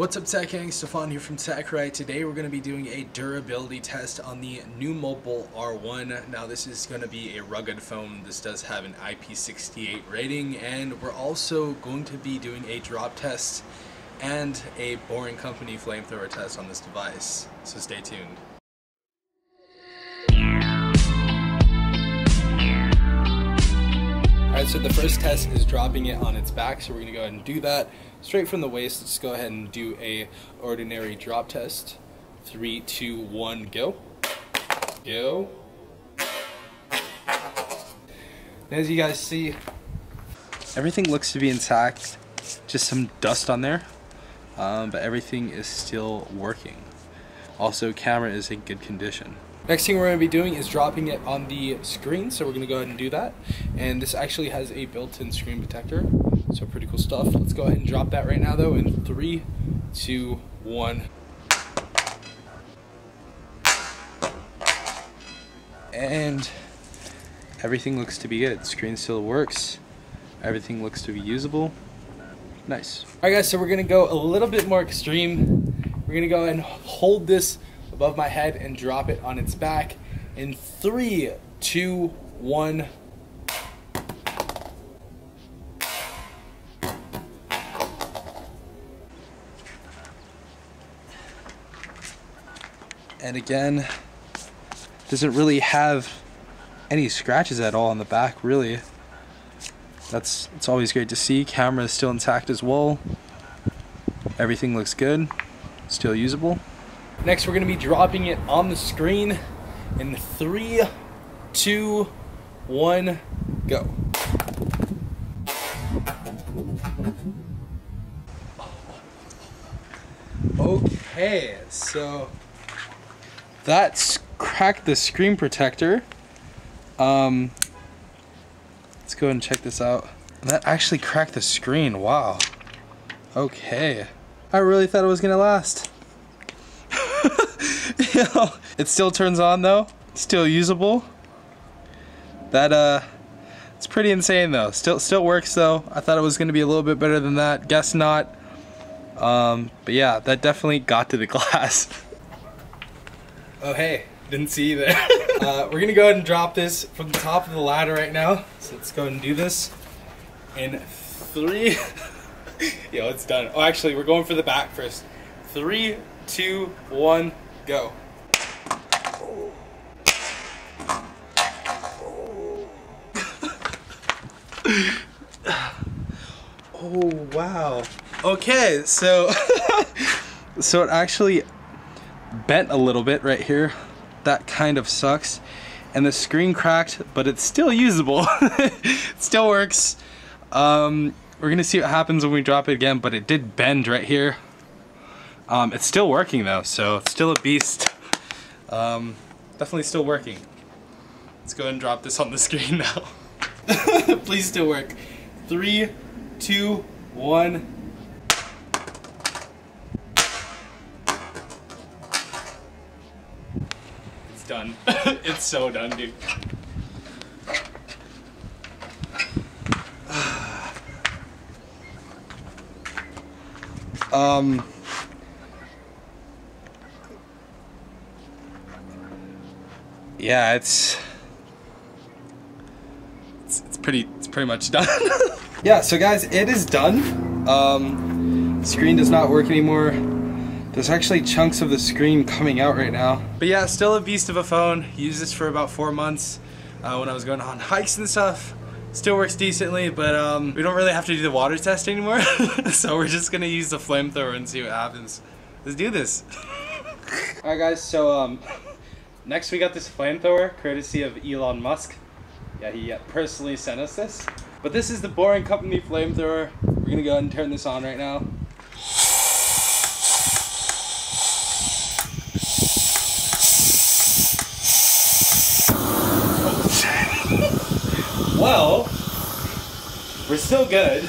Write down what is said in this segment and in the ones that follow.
What's up, Tech Gang? Stefan here from TechRight. Today we're going to be doing a durability test on the new Mobile R1. Now this is going to be a rugged phone. This does have an IP68 rating, and we're also going to be doing a drop test and a Boring Company flamethrower test on this device. So stay tuned. Alright, so the first test is dropping it on its back, so we're going to go ahead and do that. Straight from the waist, let's go ahead and do a ordinary drop test. 3, 2, 1, go. Go. As you guys see, everything looks to be intact. Just some dust on there, but everything is still working. Also, camera is in good condition. Next thing we're going to be doing is dropping it on the screen, so we're going to go ahead and do that. And this actually has a built-in screen protector, so pretty cool stuff. Let's go ahead and drop that right now though in 3, 2, 1. And everything looks to be good. Screen still works. Everything looks to be usable. Nice. Alright guys, so we're going to go a little bit more extreme. We're going to go ahead and hold this above my head and drop it on its back in 3, 2, 1. And again, doesn't really have any scratches at all on the back, really. It's always great to see. Camera is still intact as well. Everything looks good, still usable. Next, we're going to be dropping it on the screen in 3, 2, 1, go. Okay, so that's cracked the screen protector. Let's go ahead and check this out. That actually cracked the screen. Wow. Okay. I really thought it was going to last. You know, it still turns on though, still usable. That it's pretty insane though. Still works though. I thought it was gonna be a little bit better than that. Guess not. But yeah, that definitely got to the glass. Oh hey, didn't see you there. We're gonna go ahead and drop this from the top of the ladder right now. So let's go ahead and do this in 3. Yo, it's done. Oh, actually, we're going for the back first. 3, 2, 1, go. Oh wow. Okay, so so it actually bent a little bit right here. That kind of sucks. And the screen cracked, but it's still usable. It still works. We're gonna see what happens when we drop it again, but it did bend right here. It's still working though, so it's still a beast. Definitely still working. Let's go ahead and drop this on the screen now. Please still work. 3, 2, 1. It's done. It's so done, dude. Yeah, it's pretty much done. Yeah, so guys, it is done. Screen does not work anymore. There's actually chunks of the screen coming out right now. But yeah, still a beast of a phone. Used this for about 4 months when I was going on hikes and stuff. Still works decently, but we don't really have to do the water test anymore. So we're just gonna use the flamethrower and see what happens. Let's do this. Alright guys, so next we got this flamethrower, courtesy of Elon Musk. Yeah, he personally sent us this. But this is the Boring Company flamethrower. We're gonna go ahead and turn this on right now. Well, we're still good.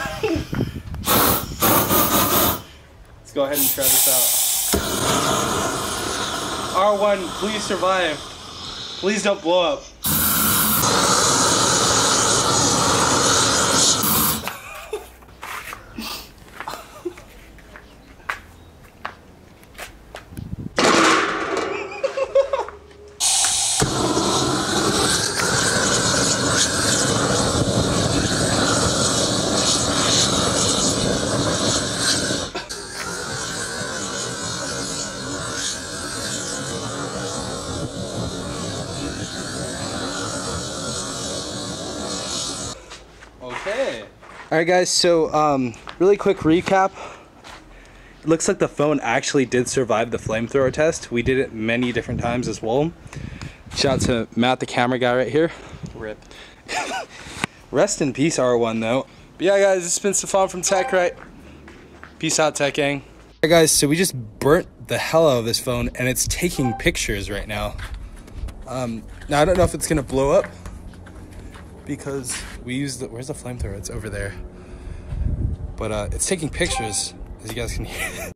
Let's go ahead and try this out. R1, please survive. Please don't blow up. Alright guys, so really quick recap. It looks like the phone actually did survive the flamethrower test. We did it many different times as well. Shout out to Matt, the camera guy right here. RIP. Rest in peace, R1 though. But yeah guys, it's been Stefan from TechRight. Peace out, Tech Gang. Alright guys, so we just burnt the hell out of this phone and it's taking pictures right now. Now I don't know if it's gonna blow up because we use the, where's the flamethrower? It's over there. But it's taking pictures, as you guys can hear.